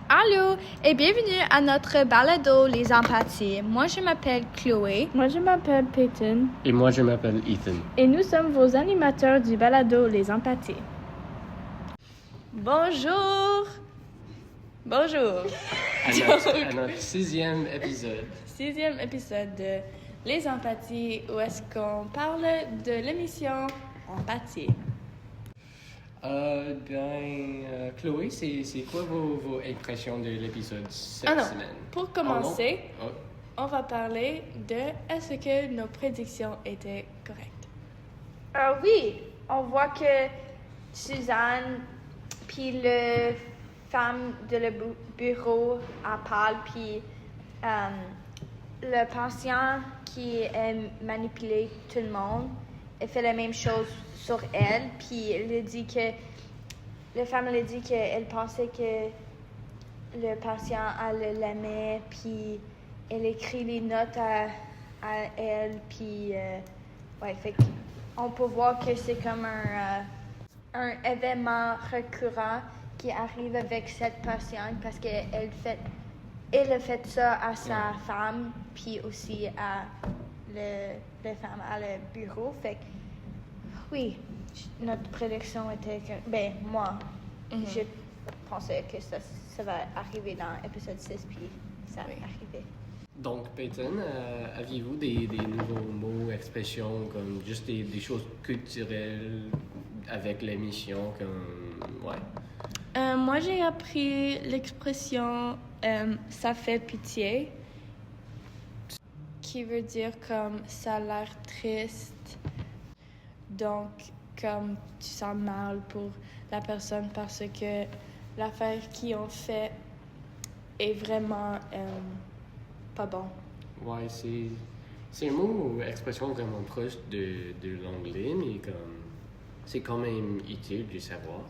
Allô et bienvenue à notre balado Les Empathies. Moi, je m'appelle Chloé. Moi, je m'appelle Peyton. Et moi, je m'appelle Ethan. Et nous sommes vos animateurs du balado Les Empathies. Bonjour! Bonjour! À notre 6e épisode. 6e épisode de Les Empathies, où est-ce qu'on parle de l'émission Empathie. Chloé, c'est quoi vos impressions de l'épisode cette semaine? Pour commencer, on va parler de est-ce que nos prédictions étaient correctes? Oui, on voit que Suzanne puis le femme de le bureau parle, puis le patient qui a manipulé tout le monde, elle fait la même chose sur elle, puis elle dit que la femme elle dit qu'elle pensait que le patient elle l'aimait, puis elle écrit les notes à elle, puis fait on peut voir que c'est comme un événement récurrent qui arrive avec cette patiente parce qu'elle a fait ça à sa femme, puis aussi à la femme à le bureau. Fait que, oui, notre prédiction était que, moi, je pensais que ça va arriver dans l'épisode 6, puis ça va arriver. Donc, Peyton, aviez-vous des nouveaux mots, expressions, comme juste des choses culturelles avec l'émission, Moi, j'ai appris l'expression ça fait pitié, qui veut dire comme ça a l'air triste. Donc, comme tu sens mal pour la personne parce que l'affaire qu'ils ont fait est vraiment pas bon. Ouais, c'est un mot ou expression vraiment proche de l'anglais, mais c'est quand même utile de savoir.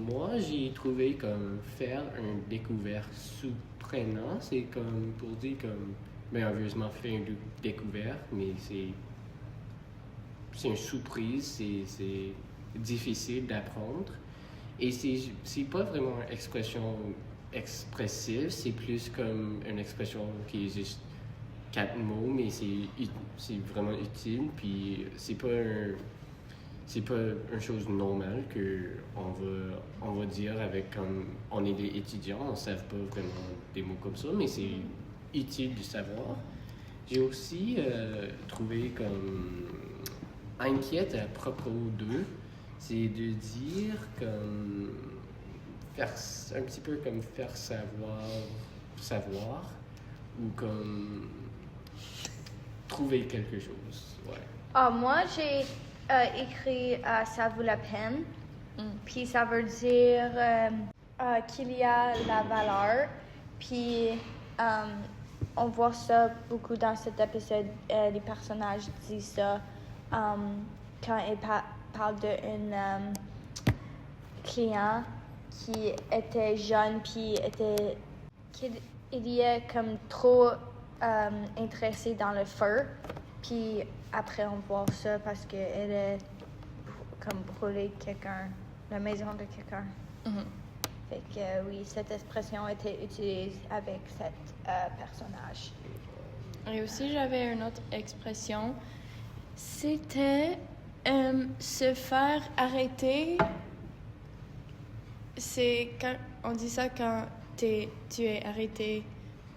Moi, j'ai trouvé comme faire une découverte surprenante, c'est comme pour dire obviously faire une découverte, mais c'est une surprise, c'est difficile d'apprendre. Et c'est pas vraiment une expression expressive, c'est plus comme une expression qui est juste 4 mots, mais c'est vraiment utile, puis c'est pas une chose normale que on va dire avec comme on est des étudiants, on ne sait pas vraiment des mots comme ça, mais c'est utile de savoir. J'ai aussi trouvé comme inquiète à propos d'eux, c'est de dire comme faire un petit peu comme faire savoir ou comme trouver quelque chose. Ouais. Moi, j'ai écrit ça vaut la peine. Puis ça veut dire qu'il y a la valeur. Puis on voit ça beaucoup dans cet épisode. Les personnages disent ça quand ils parlent d'un client qui était jeune, puis il y est comme trop intéressé dans le feu. Puis après, on voit ça parce qu'elle a comme brûlé quelqu'un, la maison de quelqu'un. Fait que oui, cette expression était utilisée avec cet personnage. Et aussi, j'avais une autre expression. C'était se faire arrêter. C'est quand on dit ça quand tu es arrêté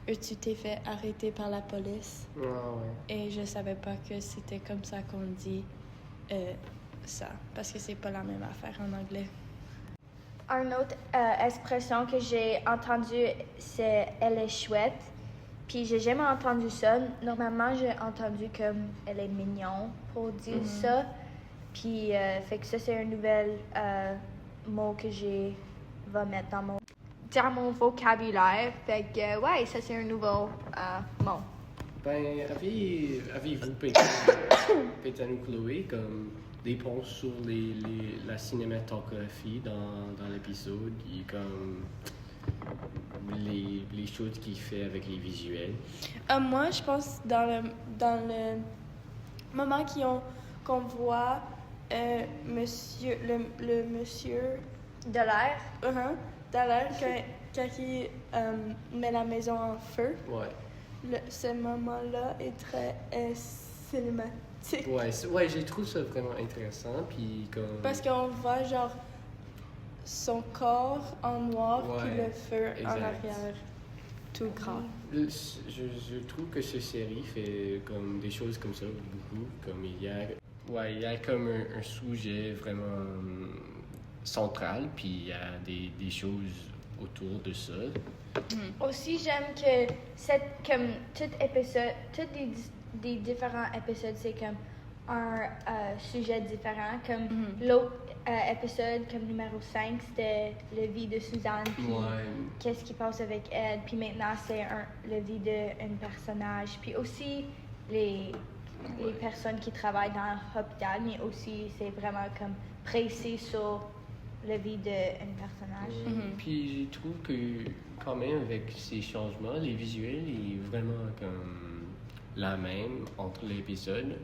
ou tu t'es fait arrêter par la police. Ah, ouais. Et je savais pas que c'était comme ça qu'on dit ça, parce que c'est pas la même affaire en anglais. Une autre expression que j'ai entendue, c'est « elle est chouette ». Puis j'ai jamais entendu ça. Normalement, j'ai entendu comme « elle est mignon » pour dire ça. Puis fait que ça, c'est un nouvel mot que je vais mettre dans mon vocabulaire. Fait que ouais, ça, c'est un nouveau mot. Avez-vous, Peyton ou Chloé, comme des ponts sur la cinématographie dans l'épisode et comme les choses qu'il fait avec les visuels? Moi, je pense dans le moment qu'on voit le monsieur De l'air. tout à l'heure, quand il met la maison en feu, Ouais. ce moment-là est très cinématique. Ouais, j'ai trouvé ça vraiment intéressant, puis comme... Parce qu'on voit genre son corps en noir, puis le feu en exact. arrière, tout grand. Je trouve que cette série fait comme des choses comme ça beaucoup, comme il y a comme un sujet vraiment central, puis il y a des choses autour de ça. Aussi, j'aime que comme tout épisode, des différents épisodes, c'est comme un sujet différent. Comme l'autre épisode, comme numéro 5, c'était la vie de Suzanne, puis qu'est-ce qui passe avec elle. Puis maintenant, c'est la vie d'un personnage. Puis aussi, les personnes qui travaillent dans l'hôpital, mais aussi, c'est vraiment comme précis sur la vie d'un personnage. Puis je trouve que quand même avec ces changements, les visuels est vraiment comme la même entre les épisodes.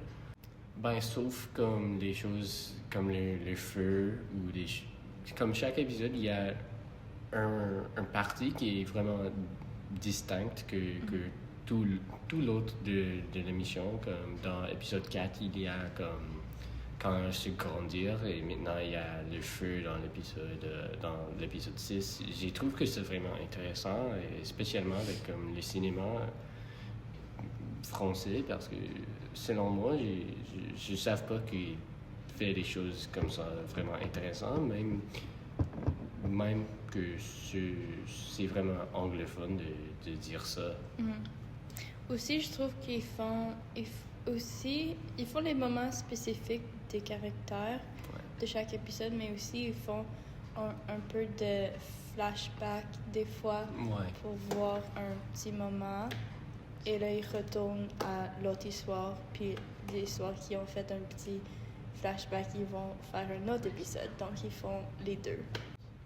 Ben sauf comme des choses comme le feu ou comme chaque épisode, il y a un parti qui est vraiment distinct que tout l'autre de l'émission. Comme dans l'épisode 4, il y a comme quand je suis grandir et maintenant il y a le feu dans l'épisode 6. Je trouve que c'est vraiment intéressant, et spécialement avec comme le cinéma français, parce que selon moi, je ne savais pas qu'il fait des choses comme ça vraiment intéressantes, même que c'est vraiment anglophone de dire ça. Aussi, je trouve qu'ils font les moments spécifiques des caractères de chaque épisode, mais aussi ils font un peu de flashback des fois pour voir un petit moment. Et là, ils retournent à l'autre histoire, puis l'histoire qui ont fait un petit flashback, ils vont faire un autre épisode. Donc, ils font les deux.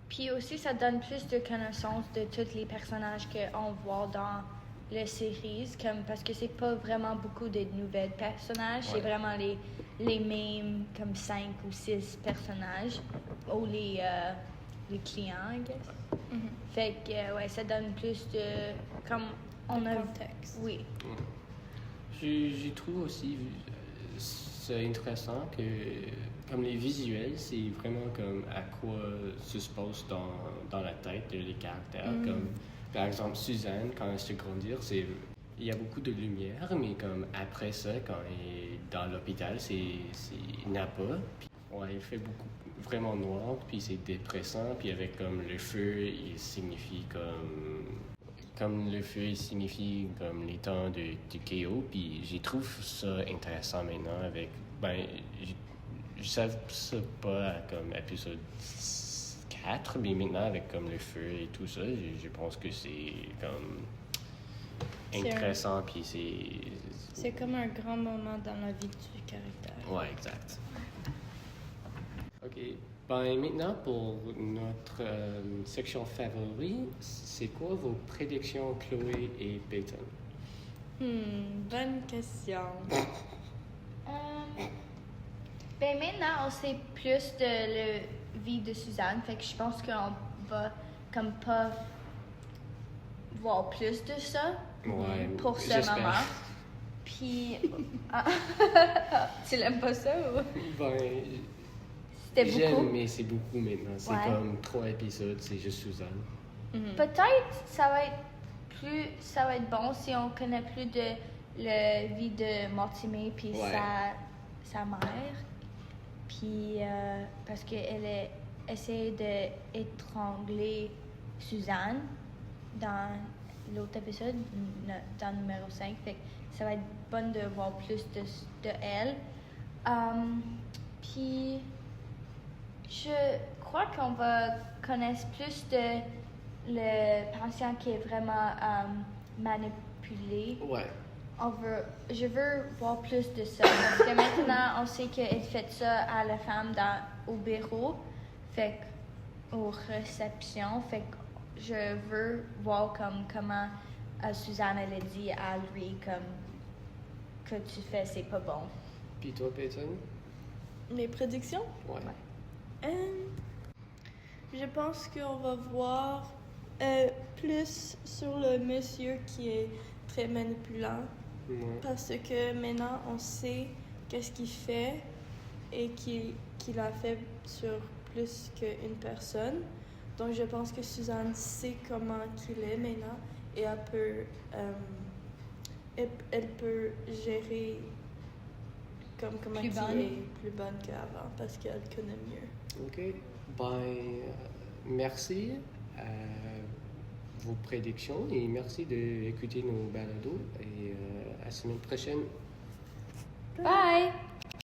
Puis aussi, ça donne plus de connaissance de tous les personnages qu'on voit dans les séries, parce que c'est pas vraiment beaucoup de nouvelles personnages, c'est vraiment les mêmes, comme 5 ou 6 personnages, ou les clients, I guess. Fait que, ça donne plus de... comme on a contexte. Oui. Je trouve aussi c'est intéressant que comme les visuels, c'est vraiment comme à quoi se passe dans la tête des caractères. Comme par exemple Suzanne, quand elle se grandir, il y a beaucoup de lumière, mais comme après ça, quand elle est dans l'hôpital, il n'y a pas. Puis, il fait vraiment noir, puis c'est dépressant, puis avec comme le feu, il signifie comme le feu, il signifie comme les temps du chaos, puis je trouve ça intéressant maintenant avec, je savais ça pas comme épisode 4, mais maintenant avec comme le feu et tout ça, je pense que c'est comme intéressant, puis c'est comme un grand moment dans la vie du caractère. Ouais, exact. OK. Maintenant, pour notre section favori, c'est quoi vos prédictions, Chloé et Peyton? Bonne question. Maintenant, on sait plus de la vie de Suzanne, fait que je pense qu'on va comme pas voir plus de ça pour ce moment. Puis, tu l'aimes pas ça ou? C'était beaucoup. J'aime, mais c'est beaucoup maintenant. C'est comme 3 épisodes, c'est juste Suzanne. Peut-être ça va être bon si on connaît plus de la vie de Mortimer puis sa mère. Puis parce qu'elle essaie d'étrangler Suzanne dans l'autre épisode, dans le numéro 5. Fait que ça va être bon de voir plus de elle. Puis je crois qu'on va connaître plus de le patient qui est vraiment manipulé. Je veux voir plus de ça. Parce que maintenant, on sait qu'elle fait ça à la femme au bureau, aux réceptions. Fait que je veux voir comment Suzanne elle a dit à lui que tu fais, c'est pas bon. Puis toi, Peyton? Mes prédictions? Je pense qu'on va voir plus sur le monsieur qui est très manipulant. Ouais. Parce que maintenant, on sait qu'est-ce qu'il fait et qu'il a fait sur plus qu'une personne. Donc, je pense que Suzanne sait comment qu'il est maintenant et elle peut gérer comment Plus il bonne. est plus bonne qu'avant parce qu'elle connaît mieux. OK. Merci à vos prédictions et merci d'écouter nos balados et à la semaine prochaine. Bye!